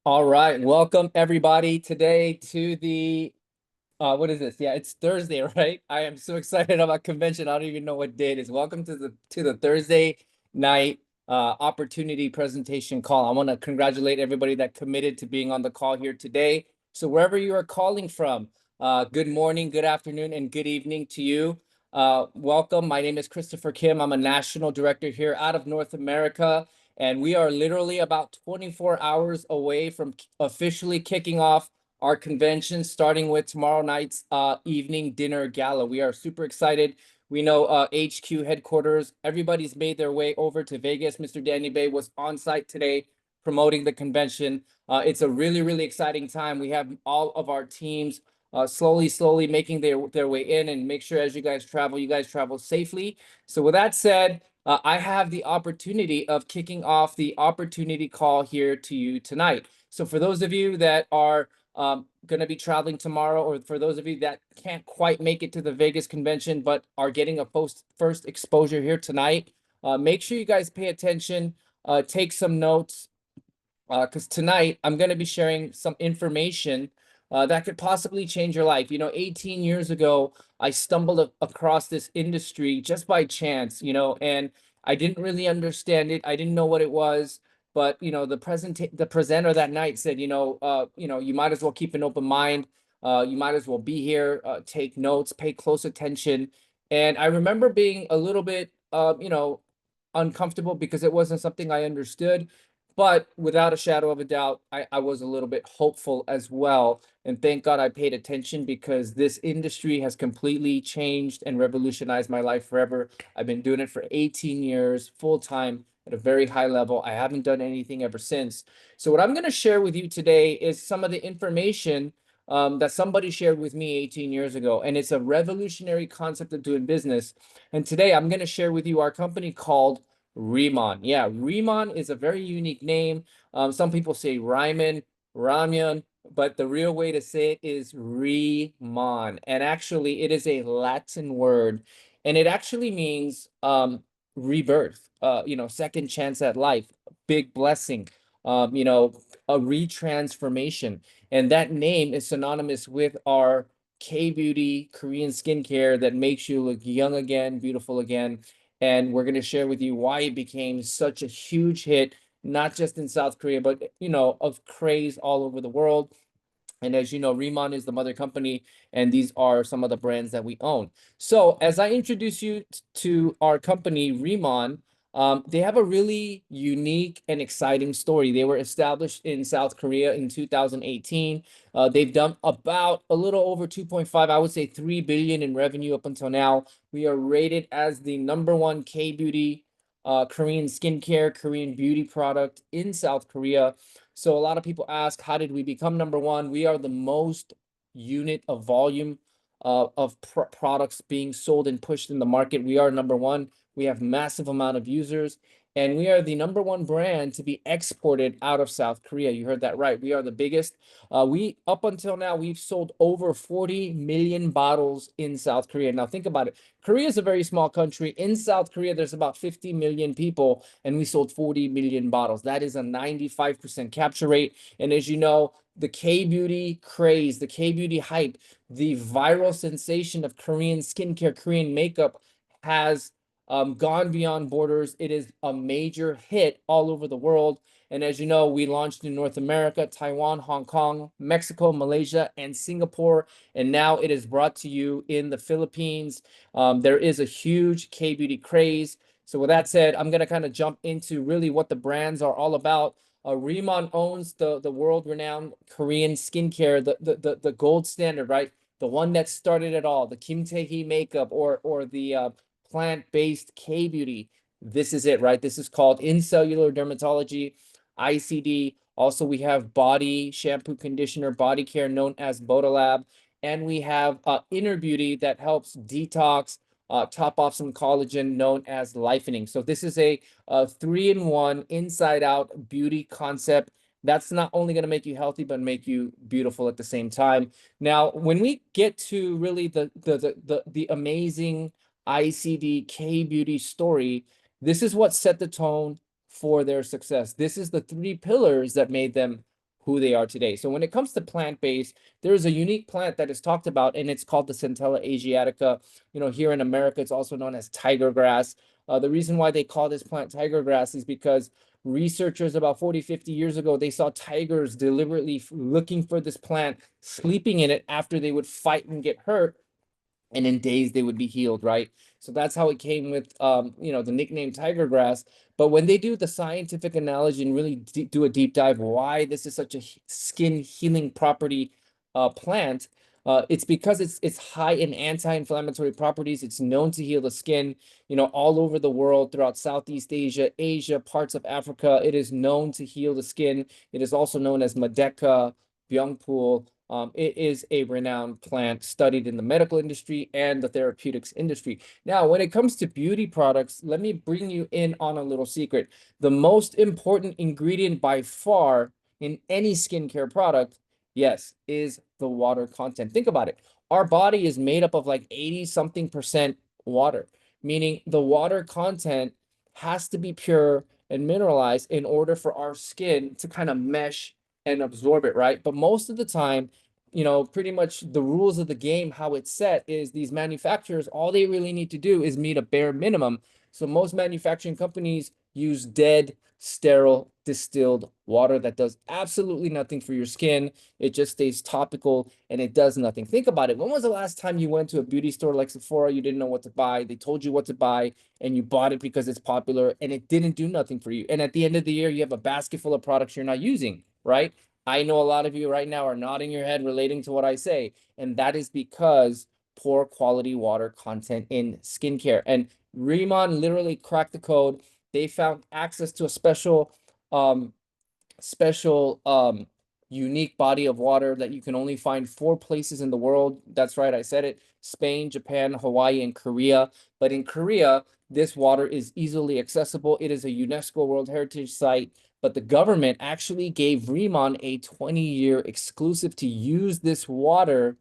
All right, welcome everybody today to the what is this? Yeah, it's Thursday, right? I am so excited about convention. I don't even know what day it is. Welcome to the Thursday night opportunity presentation call. I want to congratulate everybody that committed to being on the call here today. So wherever you are calling from, good morning, good afternoon, and good evening to you. Welcome. My name is Christopher Kim. I'm a national director here out of North America. And we are literally about 24 hours away from officially kicking off our convention, starting with tomorrow night's evening dinner gala. We are super excited. We know HQ headquarters, everybody's made their way over to Vegas. Mr. Danny Bay was on site today promoting the convention. It's a really, really exciting time. We have all of our teams slowly making their way in, and make sure as you guys travel safely. So with that said, I have the opportunity of kicking off the opportunity call here to you tonight. So for those of you that are going to be traveling tomorrow, or for those of you that can't quite make it to the Vegas convention but are getting a first exposure here tonight, make sure you guys pay attention, take some notes, because tonight I'm going to be sharing some information that could possibly change your life. 18 years ago, I stumbled across this industry just by chance, and I didn't really understand it. I didn't know what it was, but the presenter that night said, you might as well keep an open mind. You might as well be here, take notes, pay close attention. And I remember being a little bit, uncomfortable because it wasn't something I understood. But without a shadow of a doubt, I was a little bit hopeful as well. And thank God I paid attention, because this industry has completely changed and revolutionized my life forever. I've been doing it for 18 years, full time at a very high level. I haven't done anything ever since. So what I'm going to share with you today is some of the information that somebody shared with me 18 years ago. And it's a revolutionary concept of doing business. And today I'm going to share with you our company called Riman. Yeah, Riman is a very unique name. Some people say Ryman, Ramyan, but the real way to say it is Riman. And actually, it is a Latin word, and it actually means rebirth, second chance at life, big blessing, a retransformation. And that name is synonymous with our K-beauty Korean skincare that makes you look young again, beautiful again. And we're going to share with you why it became such a huge hit, not just in South Korea, but of craze all over the world. And as you know, Riman is the mother company, and these are some of the brands that we own. So as I introduce you to our company, Riman, they have a really unique and exciting story. They were established in South Korea in 2018. They've done about a little over 2.5, I would say 3 billion in revenue up until now. We are rated as the #1 K-beauty, Korean skincare, Korean beauty product in South Korea. So a lot of people ask, how did we become #1? We are the most unit of volume of products being sold and pushed in the market. We are #1. We have massive amount of users, and we are the #1 brand to be exported out of South Korea. You heard that right. We are the biggest. We up until now, we've sold over 40 million bottles in South Korea. Now think about it. Korea is a very small country. In South Korea, there's about 50 million people, and we sold 40 million bottles. That is a 95% capture rate. And as you know, the K-beauty craze, the K-beauty hype, the viral sensation of Korean skincare, Korean makeup has gone beyond borders. It is a major hit all over the world. And as you know, we launched in North America, Taiwan, Hong Kong, Mexico, Malaysia, and Singapore. And now it is brought to you in the Philippines. There is a huge K-beauty craze. So with that said, I'm going to kind of jump into really what the brands are all about. Riman owns the world-renowned Korean skincare, the gold standard, right? The one that started it all, the Kim Tae-hee makeup, or the plant-based K-beauty. This is it, right? This is called in cellular dermatology, ICD. Also, we have body shampoo, conditioner, body care known as Bodalab. And we have inner beauty that helps detox, top off some collagen known as lifening. So this is a 3-in-1 inside out beauty concept that's not only going to make you healthy, but make you beautiful at the same time. Now, when we get to really the amazing ICD K-beauty story, this is what set the tone for their success. This is the 3 pillars that made them who they are today. So when it comes to plant-based, there's a unique plant that is talked about, and it's called the Centella asiatica. You know, here in America, it's also known as tiger grass. The reason why they call this plant tiger grass is because researchers about 40, 50 years ago, they saw tigers deliberately looking for this plant, sleeping in it after they would fight and get hurt, and in days they would be healed, right? So that's how it came with you know, the nickname tiger grass. But when they do the scientific analogy and really do a deep dive why this is such a skin healing property plant, it's because it's high in anti-inflammatory properties. It's known to heal the skin, you know, all over the world, throughout Southeast Asia, Asia, parts of Africa. It is known to heal the skin. It is also known as Madeka, Byungpul. It is a renowned plant studied in the medical industry and the therapeutics industry. Now, when it comes to beauty products, let me bring you in on a little secret. The most important ingredient by far in any skincare product, yes, is the water content. Think about it. Our body is made up of like 80 something percent water, meaning the water content has to be pure and mineralized in order for our skin to kind of mesh and absorb it, right? But most of the time, you know, pretty much the rules of the game, how it's set is these manufacturers, all they really need to do is meet a bare minimum. So most manufacturing companies use dead, sterile, distilled water that does absolutely nothing for your skin. It just stays topical and it does nothing. Think about it. When was the last time you went to a beauty store like Sephora, you didn't know what to buy, they told you what to buy, and you bought it because it's popular and it didn't do nothing for you? And at the end of the year, you have a basket full of products you're not using, right? I know a lot of you right now are nodding your head relating to what I say, and that is because poor quality water content in skincare. And Riman literally cracked the code. They found access to a um, special unique body of water that you can only find 4 places in the world. That's right, I said it: Spain, Japan, Hawaii, and Korea. But in Korea, this water is easily accessible. It is a UNESCO World Heritage Site, but the government actually gave Riman a 20-year exclusive to use this water,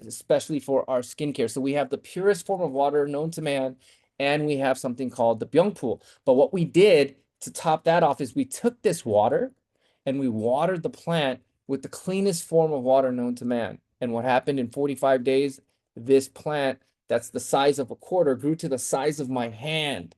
especially for our skincare. So we have the purest form of water known to man, and we have something called the Byungpul. But what we did to top that off is we took this water and we watered the plant with the cleanest form of water known to man. And what happened in 45 days? This plant that's the size of a quarter grew to the size of my hand.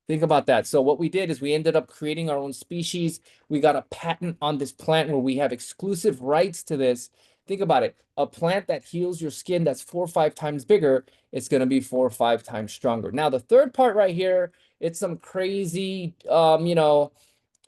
Think about that. So what we did is we ended up creating our own species. We got a patent on this plant where we have exclusive rights to this. Think about it. A plant that heals your skin that's 4 or 5 times bigger, it's going to be 4 or 5 times stronger. Now, the third part right here, it's some crazy, you know,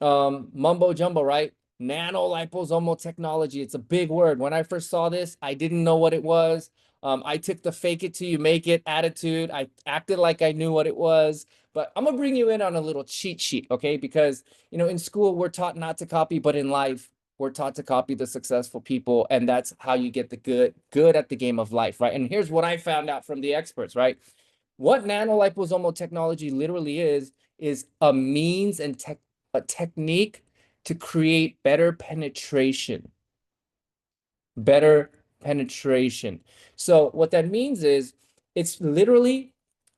mumbo jumbo, right? Nano liposomal technology. It's a big word. When I first saw this, I didn't know what it was. I took the fake it till you make it attitude. I acted like I knew what it was, but I'm gonna bring you in on a little cheat sheet, okay? Because, you know, in school, we're taught not to copy, but in life, we're taught to copy the successful people. And that's how you get the good at the game of life, right? And here's what I found out from the experts, right? What nanoliposomal technology literally is a means and a technique to create better penetration. Better penetration. So what that means is it's literally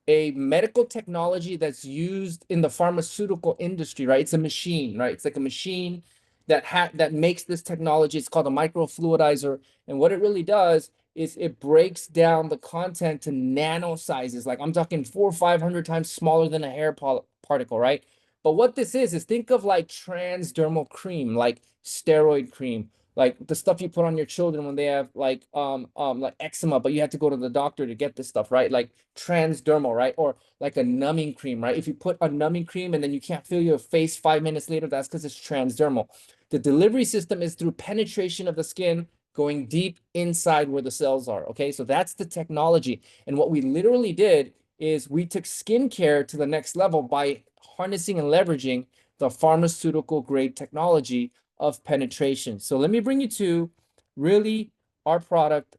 a medical technology that's used in the pharmaceutical industry, right? It's a machine, right? It's like a machine that makes this technology. It's called a microfluidizer. And what it really does is it breaks down the content to nano sizes. Like I'm talking 400 or 500 times smaller than a hair particle, right? But what this is think of like transdermal cream, like steroid cream, like the stuff you put on your children when they have like eczema, but you have to go to the doctor to get this stuff, right? Like transdermal, right? Or like a numbing cream, right? If you put a numbing cream and then you can't feel your face 5 minutes later, that's because it's transdermal. The delivery system is through penetration of the skin, going deep inside where the cells are. Okay, so that's the technology. And what we literally did is we took skincare to the next level by harnessing and leveraging the pharmaceutical grade technology of penetration. So let me bring you to really our product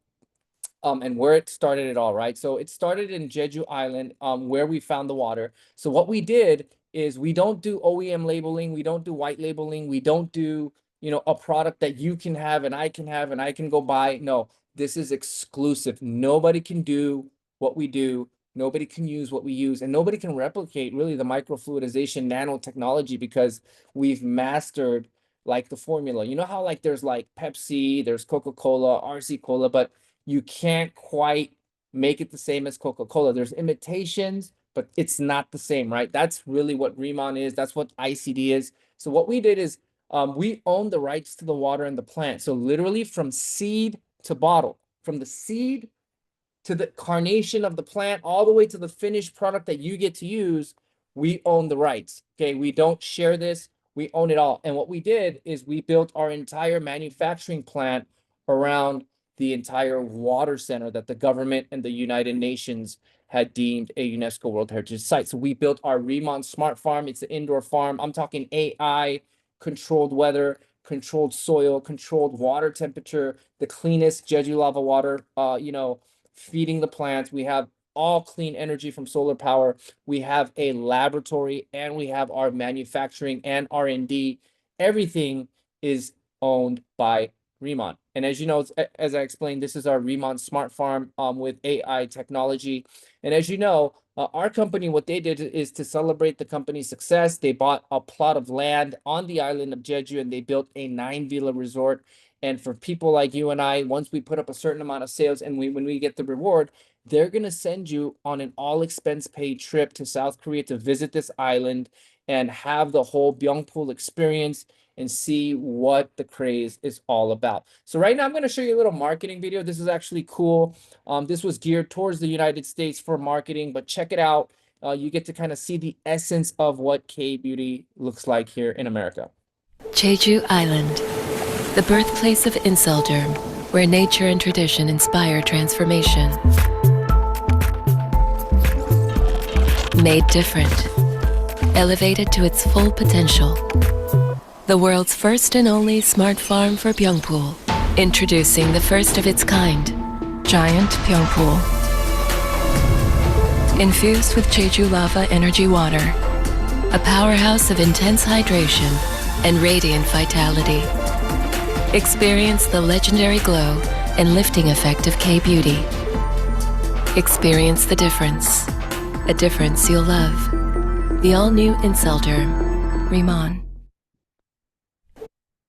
and where it started it all, right? So it started in Jeju Island, where we found the water. So what we did is we don't do OEM labeling, we don't do white labeling, we don't do, you know, a product that you can have and I can go buy. No, this is exclusive. Nobody can do what we do. Nobody can use what we use, and nobody can replicate really the microfluidization nanotechnology because we've mastered like the formula. You know how like there's like Pepsi, there's Coca-Cola, RC Cola, but you can't quite make it the same as Coca-Cola. There's imitations, but it's not the same, right? That's really what Riman is. That's what ICD is. So what we did is we own the rights to the water and the plant. So literally from seed to bottle, from the seed to the carnation of the plant, all the way to the finished product that you get to use, we own the rights. Okay, we don't share this, we own it all. And what we did is we built our entire manufacturing plant around the entire water center that the government and the United Nations had deemed a UNESCO World Heritage Site. So we built our Riman Smart Farm. It's an indoor farm. I'm talking AI, controlled weather, controlled soil, controlled water temperature, the cleanest Jeju lava water, feeding the plants. We have all clean energy from solar power. We have a laboratory and we have our manufacturing and R&D. Everything is owned by Riman. And as you know, as I explained, this is our Riman Smart Farm with AI technology. And as you know, our company, what they did is to celebrate the company's success. They bought a plot of land on the island of Jeju and they built a 9-villa resort. And for people like you and I, once we put up a certain amount of sales and when we get the reward, they're going to send you on an all expense paid trip to South Korea to visit this island and have the whole Byungpool experience and see what the craze is all about. So right now I'm going to show you a little marketing video. This is actually cool. This was geared towards the United States for marketing, but check it out. You get to kind of see the essence of what K-beauty looks like here in America. Jeju Island, the birthplace of Inselderm, where nature and tradition inspire transformation. Made different, elevated to its full potential. The world's first and only smart farm for Byungpool. Introducing the first of its kind, Giant Byungpool. Infused with Jeju lava energy water, a powerhouse of intense hydration and radiant vitality. Experience the legendary glow and lifting effect of K-beauty. Experience the difference, a difference you'll love. The all-new Inselderm, Riman.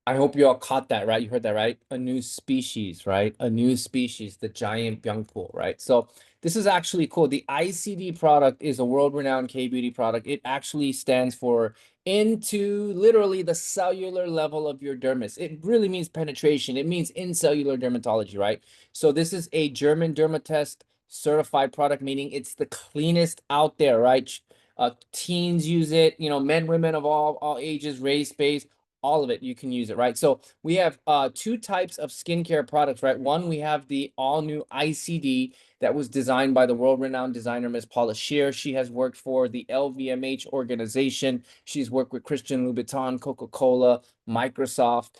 I hope you all caught that, right? You heard that, right? A new species, right? A new species, the giant Byungpool, right? So this is actually cool. The ICD product is a world-renowned K-beauty product. It actually stands for into literally the cellular level of your dermis. It really means penetration. It means in cellular dermatology, right? So this is a German Dermatest certified product, meaning it's the cleanest out there, right? Teens use it, men, women of all ages, race, base, all of it, you can use it, right? So we have two types of skincare products, right? One, we have the all-new ICD that was designed by the world-renowned designer, Ms. Paula Scheer. She has worked for the LVMH organization. She's worked with Christian Louboutin, Coca-Cola, Microsoft,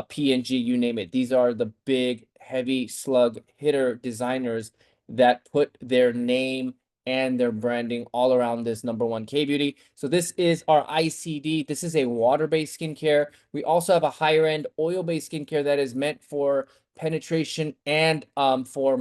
P&G, you name it. These are the big, heavy slug hitter designers that put their name and their branding all around this #1 K-beauty. So this is our ICD. This is a water-based skincare. We also have a higher-end oil-based skincare that is meant for penetration and for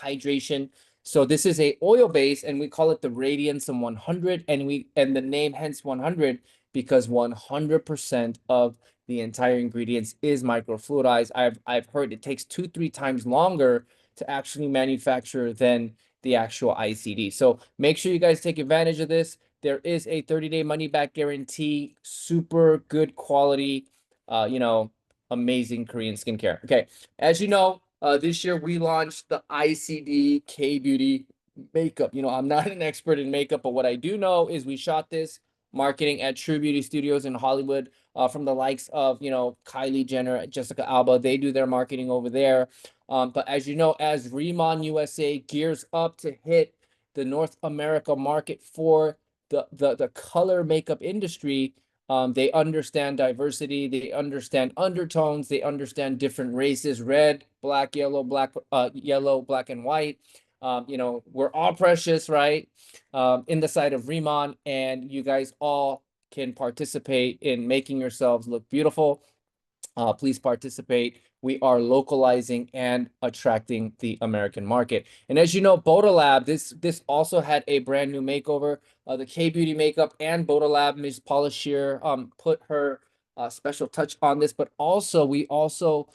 hydration. So this is a oil-based, and we call it the Radiance 100, and the name hence 100 because 100% of the entire ingredients is microfluidized. I've heard it takes 2-3 times longer to actually manufacture than the actual ICD. So make sure you guys take advantage of this. There is a 30-day money-back guarantee, super good quality, amazing Korean skincare. Okay, as you know, this year we launched the ICD K-beauty makeup. I'm not an expert in makeup, but what I do know is we shot this marketing at True Beauty Studios in Hollywood from the likes of, Kylie Jenner, Jessica Alba. They do their marketing over there. But as you know, as Riman USA gears up to hit the North America market for the color makeup industry, they understand diversity, they understand undertones, they understand different races, red, black, yellow, black and white. We're all precious, right? In the side of Riman, and you guys all can participate in making yourselves look beautiful. Please participate. We are localizing and attracting the American market. And as you know, Bodalab, this also had a brand new makeover. The K-beauty makeup and Bodalab, Ms. Paula Scheer, put her special touch on this, but also we also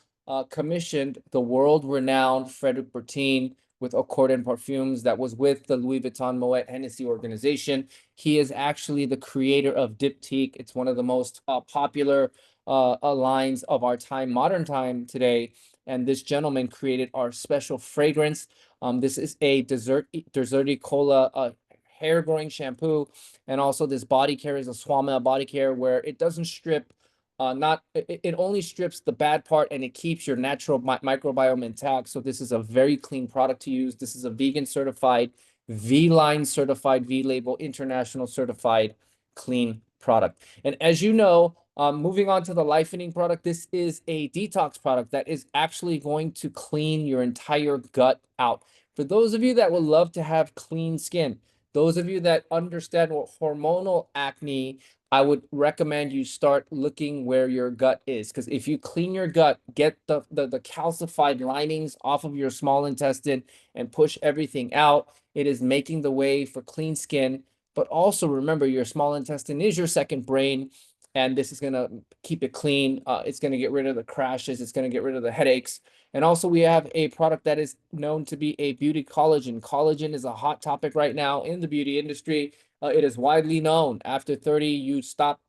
commissioned the world-renowned Frederic Bertin with Accord and Parfums that was with the Louis Vuitton Moet Hennessy organization. He is actually the creator of Diptyque. It's one of the most popular lines of our time, modern time today. And this gentleman created our special fragrance. This is a Deserti Cola hair growing shampoo. And also this body care is a Swamel body care where it doesn't strip, it only strips the bad part and it keeps your natural microbiome intact. So this is a very clean product to use. This is a vegan certified, V-Line certified, V-Label international certified clean product. And as you know, moving on to the lightening product, this is a detox product that is actually going to clean your entire gut out. For those of you that would love to have clean skin, those of you that understand what hormonal acne, I would recommend you start looking where your gut is. Because if you clean your gut, get the calcified linings off of your small intestine and push everything out, it is making the way for clean skin. But also remember, your small intestine is your second brain, and this is going to keep it clean. It's going to get rid of the crashes. It's going to get rid of the headaches. And also we have a product that is known to be a beauty collagen. Collagen is a hot topic right now in the beauty industry. It is widely known after 30, you stop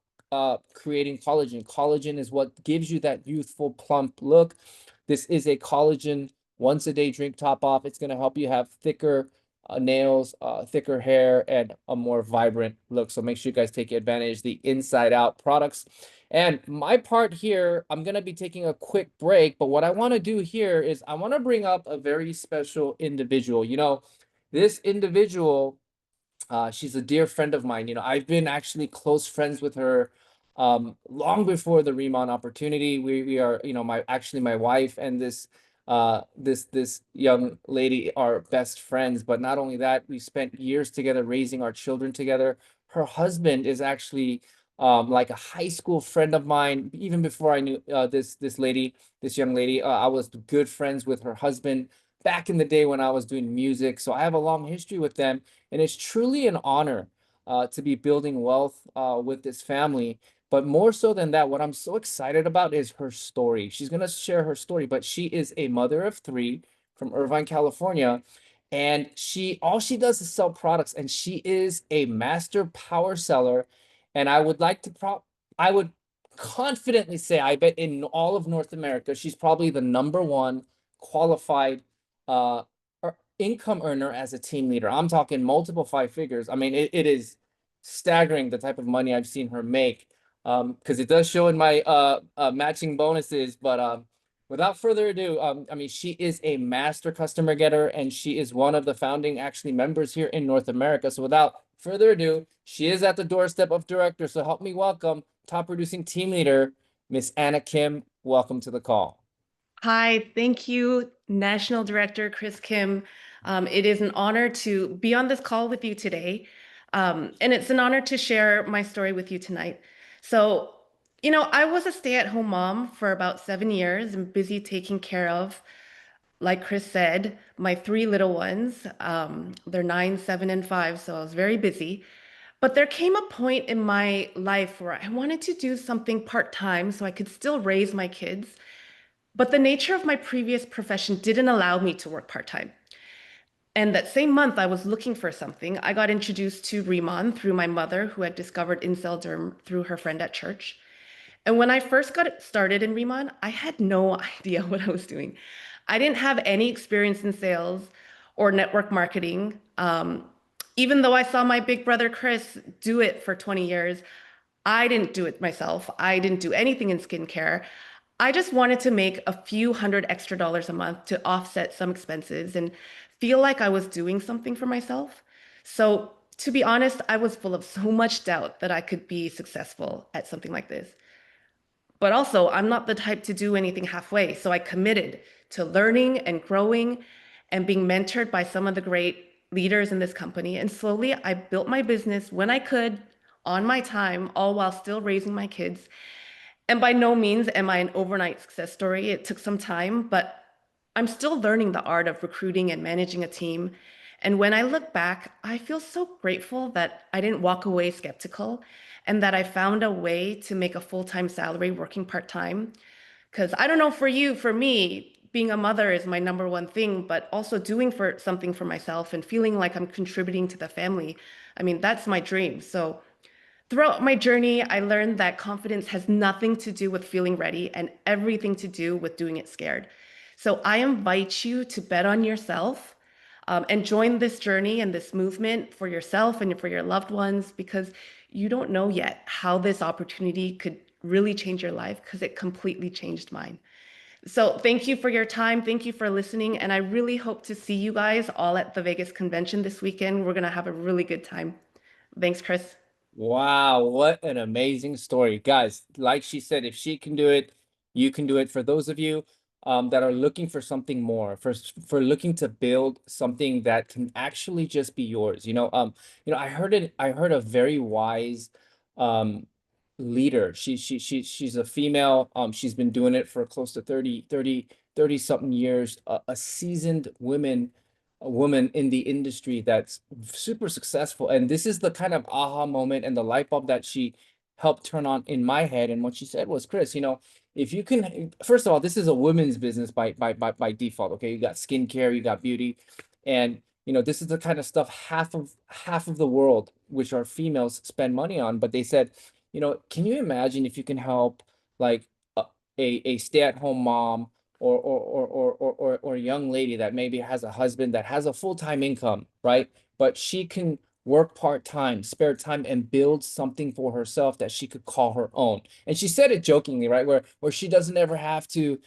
creating collagen. Collagen is what gives you that youthful, plump look. This is a collagen once a day drink top off. It's going to help you have thicker nails, thicker hair, and a more vibrant look. So make sure you guys take advantage of the Inside Out products. And my part here, I'm going to be taking a quick break, but what I want to do here is I want to bring up a very special individual. You know, this individual, she's a dear friend of mine. You know, I've been actually close friends with her long before the Riman opportunity. We are, you know, my wife and this young lady are best friends. But not only that, we spent years together raising our children together. Her husband is actually like a high school friend of mine. Even before I knew this young lady, I was good friends with her husband back in the day when I was doing music. So I have a long history with them, and it's truly an honor to be building wealth with this family. But more so than that, what I'm so excited about is her story. She's going to share her story, but she is a mother of three from Irvine, California. And all she does is sell products, and she is a master power seller. And I would I would confidently say, I bet in all of North America, she's probably the #1 qualified uh, income earner as a team leader. I'm talking multiple five figures. I mean, it is staggering the type of money I've seen her make, because it does show in my matching bonuses. But without further ado, I mean, she is a master customer getter, and she is one of the founding actually members here in North America. So without further ado, she is at the doorstep of director. So help me welcome top producing team leader, Miss Anna Kim. Welcome to the call. Hi, thank you, National Director Chris Kim. It is an honor to be on this call with you today. And it's an honor to share my story with you tonight. So, you know, I was a stay-at-home mom for about 7 years and busy taking care of, like Chris said, my three little ones. They're 9, 7, and 5, so I was very busy. But there came a point in my life where I wanted to do something part-time so I could still raise my kids. But the nature of my previous profession didn't allow me to work part-time. And that same month I was looking for something, I got introduced to Riman through my mother, who had discovered Incel Derm through her friend at church. And when I first got started in Riman, I had no idea what I was doing. I didn't have any experience in sales or network marketing. Even though I saw my big brother Chris do it for 20 years, I didn't do it myself. I didn't do anything in skincare. I just wanted to make a few hundred extra dollars a month to offset some expenses and feel like I was doing something for myself. So, to be honest, I was full of so much doubt that I could be successful at something like this. But also, I'm not the type to do anything halfway. So I committed to learning and growing and being mentored by some of the great leaders in this company. And slowly, I built my business when I could on my time, all while still raising my kids. And by no means am I an overnight success story. It took some time, but I'm still learning the art of recruiting and managing a team. And when I look back, I feel so grateful that I didn't walk away skeptical and that I found a way to make a full-time salary working part-time. Because I don't know for you, for me, being a mother is my number one thing, but also doing for something for myself and feeling like I'm contributing to the family. I mean, that's my dream. So throughout my journey, I learned that confidence has nothing to do with feeling ready and everything to do with doing it scared. So I invite you to bet on yourself, and join this journey and this movement for yourself and for your loved ones, because you don't know yet how this opportunity could really change your life, because it completely changed mine. So thank you for your time. Thank you for listening. And I really hope to see you guys all at the Vegas convention this weekend. We're going to have a really good time. Thanks, Chris. Wow, what an amazing story. Guys, like she said, if she can do it, you can do it. For those of you that are looking for something more, for looking to build something that can actually just be yours. I heard a very wise um leader. She's a female. She's been doing it for close to 30 something years, a seasoned a woman in the industry that's super successful. And this is the kind of aha moment and the light bulb that she helped turn on in my head. And what she said was, Chris, if you can, first of all, this is a women's business by default. Okay, you got skincare, you got beauty, and this is the kind of stuff half of the world, which are females, spend money on. But they said, can you imagine if you can help like a stay-at-home mom or a young lady that maybe has a husband that has a full-time income, right? But she can work part-time, spare time, and build something for herself that she could call her own. And she said it jokingly, right? Where she doesn't ever have to,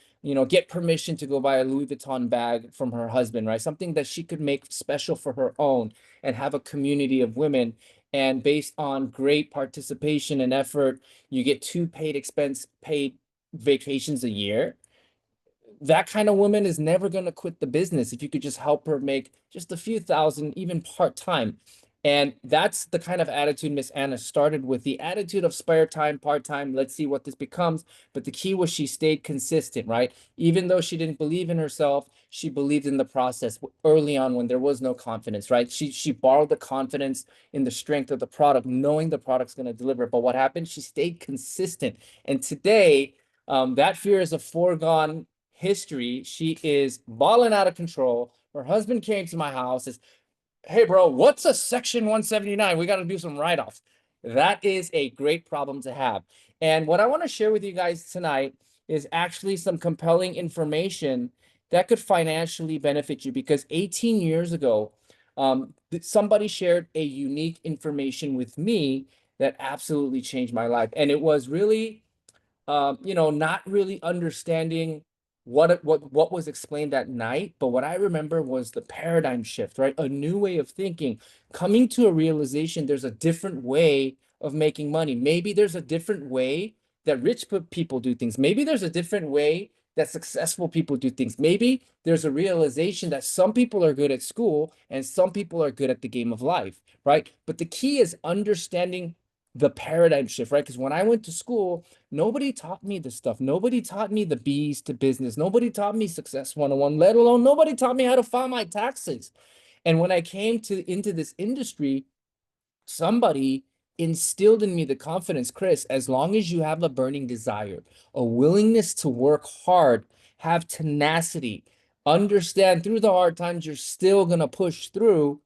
get permission to go buy a Louis Vuitton bag from her husband, right? Something that she could make special for her own and have a community of women. And based on great participation and effort, you get two paid vacations a year. That kind of woman is never going to quit the business if you could just help her make just a few thousand, even part-time. And that's the kind of attitude Miss Anna started with, the attitude of spare time, part-time, let's see what this becomes. But the key was she stayed consistent, right? Even though she didn't believe in herself, she believed in the process early on when there was no confidence, right? She borrowed the confidence in the strength of the product, knowing the product's going to deliver. But what happened? She stayed consistent. And today, that fear is a foregone history. She is balling out of control. Her husband came to my house, says, "Hey, bro, what's a Section 179? We got to do some write-offs." That is a great problem to have. And what I want to share with you guys tonight is actually some compelling information that could financially benefit you, because 18 years ago, somebody shared a unique information with me that absolutely changed my life. And it was really not really understanding what was explained that night. But what I remember was the paradigm shift, right? A new way of thinking, coming to a realization there's a different way of making money. Maybe there's a different way that people do things. Maybe there's a different way that successful people do things. Maybe there's a realization that some people are good at school and some people are good at the game of life, right? But the key is understanding the paradigm shift, right? Because when I went to school, nobody taught me this stuff. Nobody taught me the B's to business. Nobody taught me Success 101, let alone nobody taught me how to file my taxes. And when I came into this industry, somebody instilled in me the confidence, Chris, as long as you have a burning desire, a willingness to work hard, have tenacity, understand through the hard times, you're still going to push through.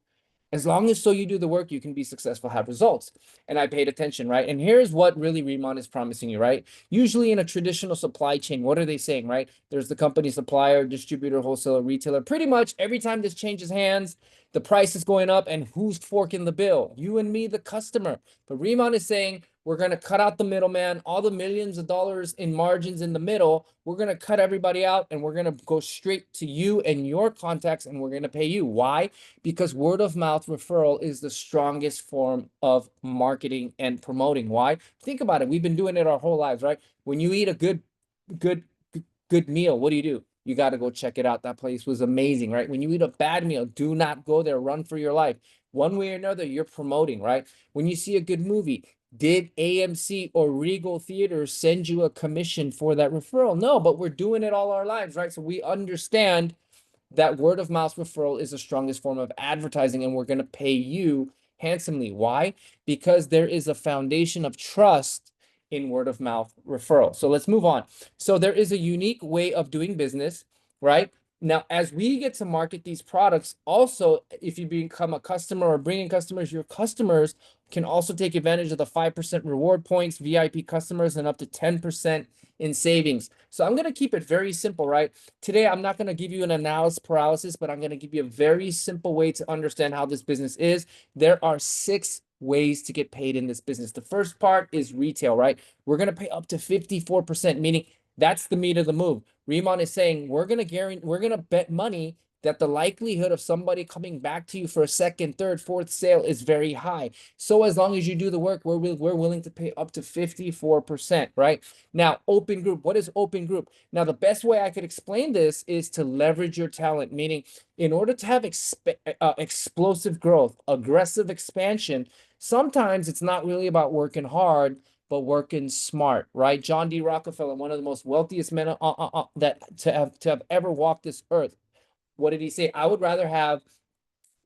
As long as you do the work, you can be successful, have results. And I paid attention, right? And here's what really Riman is promising you, right? Usually in a traditional supply chain, what are they saying, right? There's the company, supplier, distributor, wholesaler, retailer. Pretty much every time this changes hands, the price is going up, and who's forking the bill? You and me, the customer. But Riman is saying, we're going to cut out the middleman, all the millions of dollars in margins in the middle. We're going to cut everybody out, and we're going to go straight to you and your contacts, and we're going to pay you. Why? Because word of mouth referral is the strongest form of marketing and promoting. Why? Think about it. We've been doing it our whole lives, right? When you eat a good meal, what do? You got to go check it out. That place was amazing, right? When you eat a bad meal, do not go there. Run for your life. One way or another, you're promoting, right? When you see a good movie, did AMC or Regal Theaters send you a commission for that referral? No, but we're doing it all our lives, right? So we understand that word of mouth referral is the strongest form of advertising, and we're going to pay you handsomely. Why? Because there is a foundation of trust in word of mouth referral. So let's move on. So there is a unique way of doing business, right? Now, as we get to market these products, also, if you become a customer or bring in customers, your customers can also take advantage of the 5% reward points, VIP customers, and up to 10% in savings. So I'm going to keep it very simple, right? Today, I'm not going to give you an analysis paralysis, but I'm going to give you a very simple way to understand how this business is. There are 6 ways to get paid in this business. The first part is retail, right? We're going to pay up to 54%, meaning that's the meat of the move. Riman is saying we're going to bet money that the likelihood of somebody coming back to you for a second, third, fourth sale is very high. So as long as you do the work, we're willing to pay up to 54%, right? Now, open group. What is open group? Now, the best way I could explain this is to leverage your talent, meaning in order to have explosive growth, aggressive expansion, sometimes it's not really about working hard, but working smart, right? John D. Rockefeller, one of the most wealthiest men that to have ever walked this earth. What did he say? I would rather have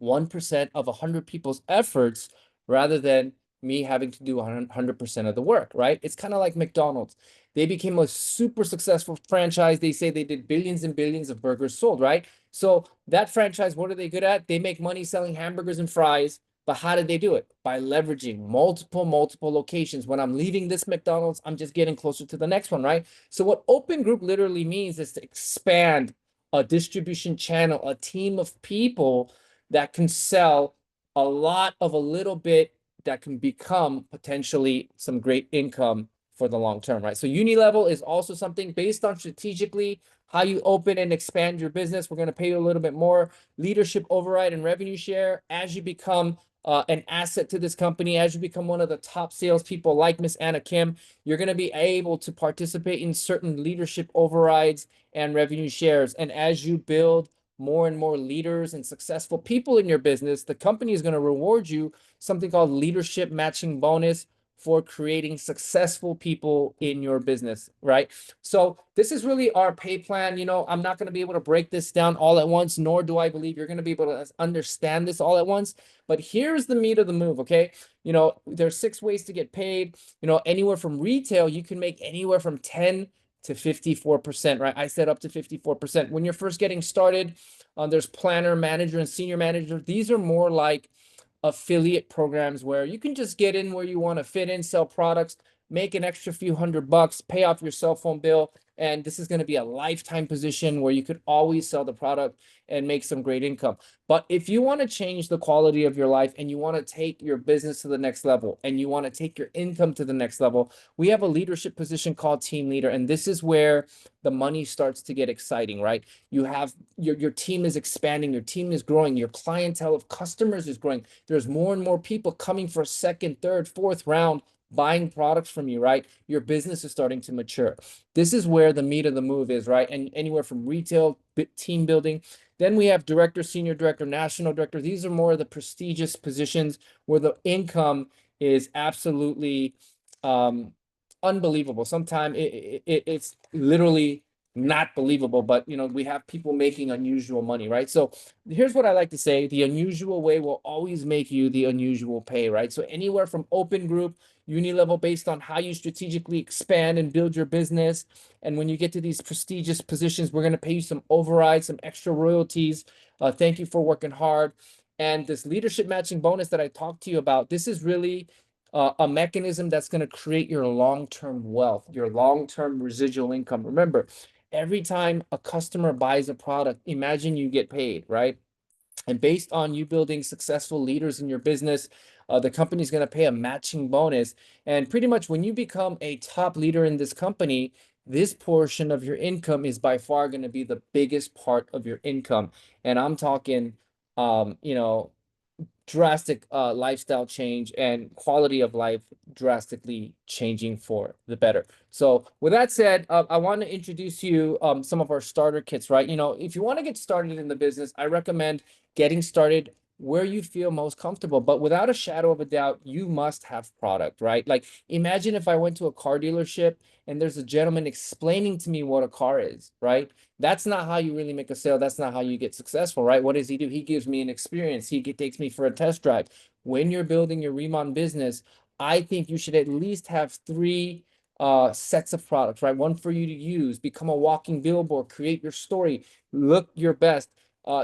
1% of 100 people's efforts rather than me having to do 100% of the work, right? It's kind of like McDonald's. They became a super successful franchise. They say they did billions and billions of burgers sold, right? So that franchise, what are they good at? They make money selling hamburgers and fries. But how did they do it? By leveraging multiple locations. When I'm leaving this McDonald's, I'm just getting closer to the next one, right? So what open group literally means is to expand a distribution channel, a team of people that can sell a lot of a little bit that can become potentially some great income for the long term, right? So uni-level is also something based on strategically how you open and expand your business. We're going to pay you a little bit more. Leadership override and revenue share as you become an asset to this company, as you become one of the top salespeople like Miss Anna Kim, you're going to be able to participate in certain leadership overrides and revenue shares. And as you build more and more leaders and successful people in your business, the company is going to reward you something called leadership matching bonus for creating successful people in your business, right? So this is really our pay plan. You know, I'm not going to be able to break this down all at once, nor do I believe you're going to be able to understand this all at once. But here's the meat of the move, okay? You know, there's 6 ways to get paid. You know, anywhere from retail, you can make anywhere from 10 to 54%, right? I said up to 54%. When you're first getting started, there's planner, manager, and senior manager. These are more like affiliate programs where you can just get in where you want to fit in, sell products, make an extra few $100, pay off your cell phone bill. And this is going to be a lifetime position where you could always sell the product and make some great income. But if you want to change the quality of your life and you want to take your business to the next level and you want to take your income to the next level, we have a leadership position called team leader. And this is where the money starts to get exciting, right? You have your team is expanding, your team is growing, your clientele of customers is growing. There's more and more people coming for a second, third, fourth round buying products from you, right? Your business is starting to mature. This is where the meat of the move is, right? And anywhere from retail, team building. Then we have director, senior director, national director. These are more of the prestigious positions where the income is absolutely unbelievable. Sometimes it's literally not believable, but you know, we have people making unusual money, right? So here's what I like to say: the unusual way will always make you the unusual pay, right? So anywhere from open group, uni level, based on how you strategically expand and build your business. And when you get to these prestigious positions, we're going to pay you some overrides, some extra royalties. Thank you for working hard. And this leadership matching bonus that I talked to you about, this is really a mechanism that's going to create your long-term wealth, your long-term residual income. Remember, every time a customer buys a product, imagine you get paid, right? And based on you building successful leaders in your business, the company is going to pay a matching bonus. And pretty much when you become a top leader in this company, this portion of your income is by far going to be the biggest part of your income. And I'm talking, you know, drastic lifestyle change and quality of life drastically changing for the better. So with that said, I want to introduce you some of our starter kits, right? You know, if you want to get started in the business, I recommend getting started where you feel most comfortable. But without a shadow of a doubt, you must have product, right? Like, imagine if I went to a car dealership and there's a gentleman explaining to me what a car is, right? That's not how you really make a sale. That's not how you get successful, right? What does he do? He gives me an experience. Takes me for a test drive. When you're building your Riman business, I think you should at least have three sets of products, right? One for you to use, become a walking billboard, create your story, look your best.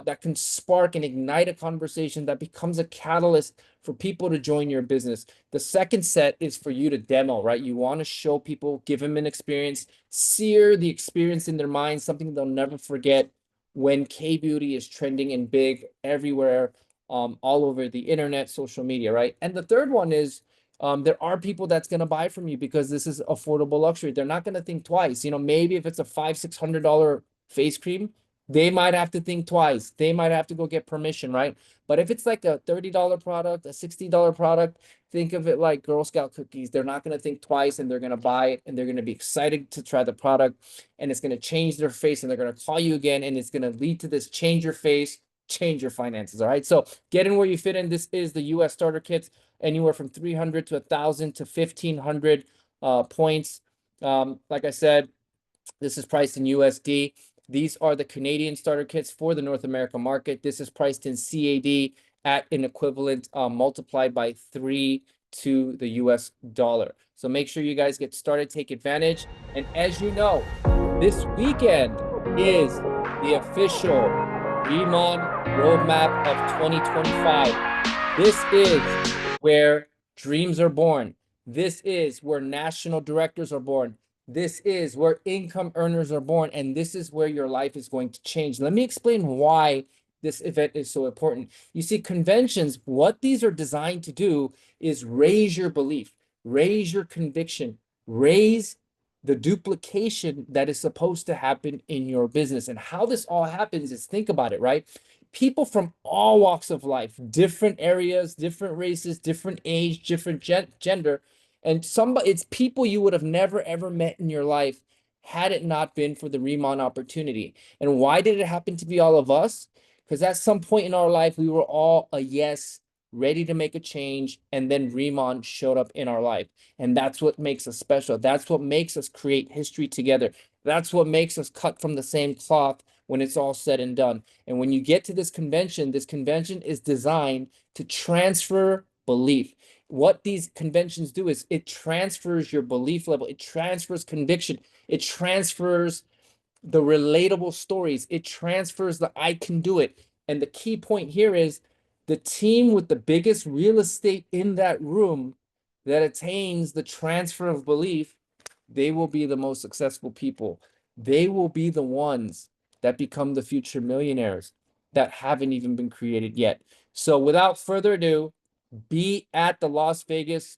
That can spark and ignite a conversation that becomes a catalyst for people to join your business. The second set is for you to demo, right? You want to show people, give them an experience, sear the experience in their mind, something they'll never forget when K-beauty is trending and big everywhere, all over the internet, social media, right? And the third one is, there are people that's going to buy from you because this is affordable luxury. They're not going to think twice. Maybe if it's a $500-600 face cream, they might have to think twice. They might have to go get permission, right? But if it's like a $30 product, a $60 product, think of it like Girl Scout cookies. They're not going to think twice, and they're going to buy it, and they're going to be excited to try the product, and it's going to change their face, and they're going to call you again, and it's going to lead to this change your face, change your finances. All right. So get in where you fit in. This is the US starter kits, anywhere from 300 to 1,000 to 1,500 points. Like I said, this is priced in USD. These are the Canadian starter kits for the North America market. This is priced in CAD at an equivalent multiplied by 3 to the US dollar. So make sure you guys get started, take advantage. And as you know, this weekend is the official Riman Roadmap of 2025. This is where dreams are born. This is where national directors are born. This is where income earners are born, and this is where your life is going to change. Let me explain why this event is so important. You see, conventions, what these are designed to do is raise your belief, raise your conviction, raise the duplication that is supposed to happen in your business. And how this all happens is, think about it, right? People from all walks of life, different areas, different races, different age, different gender, and it's people you would have never ever met in your life had it not been for the Riman opportunity. And why did it happen to be all of us? Because at some point in our life, we were all a yes, ready to make a change, and then Riman showed up in our life. And that's what makes us special. That's what makes us create history together. That's what makes us cut from the same cloth when it's all said and done. And when you get to this convention is designed to transfer belief. What these conventions do is it transfers your belief level, it transfers conviction, it transfers the relatable stories, it transfers the I can do it. And the key point here is the team with the biggest real estate in that room that attains the transfer of belief, they will be the most successful people. They will be the ones that become the future millionaires that haven't even been created yet. So without further ado, be at the Las Vegas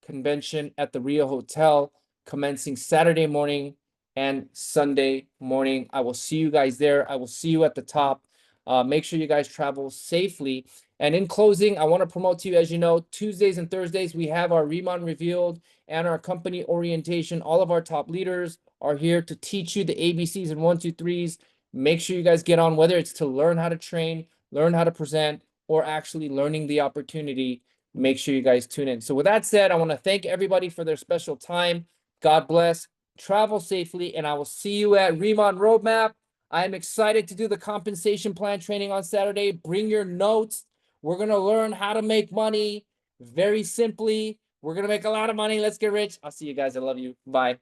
convention at the Rio Hotel commencing Saturday morning and Sunday morning. I will see you guys there. I will see you at the top. Make sure you guys travel safely. And in closing, I want to promote to you, as you know, Tuesdays and Thursdays, we have our Riman Revealed and our company orientation. All of our top leaders are here to teach you the ABCs and 1, 2, 3s. Make sure you guys get on, whether it's to learn how to train, learn how to present, or actually learning the opportunity. Make sure you guys tune in. So with that said, I want to thank everybody for their special time. God bless, travel safely, and I will see you at Riman Roadmap. I am excited to do the compensation plan training on Saturday. Bring your notes. We're going to learn how to make money very simply. We're going to make a lot of money. Let's get rich. I'll see you guys. I love you. Bye.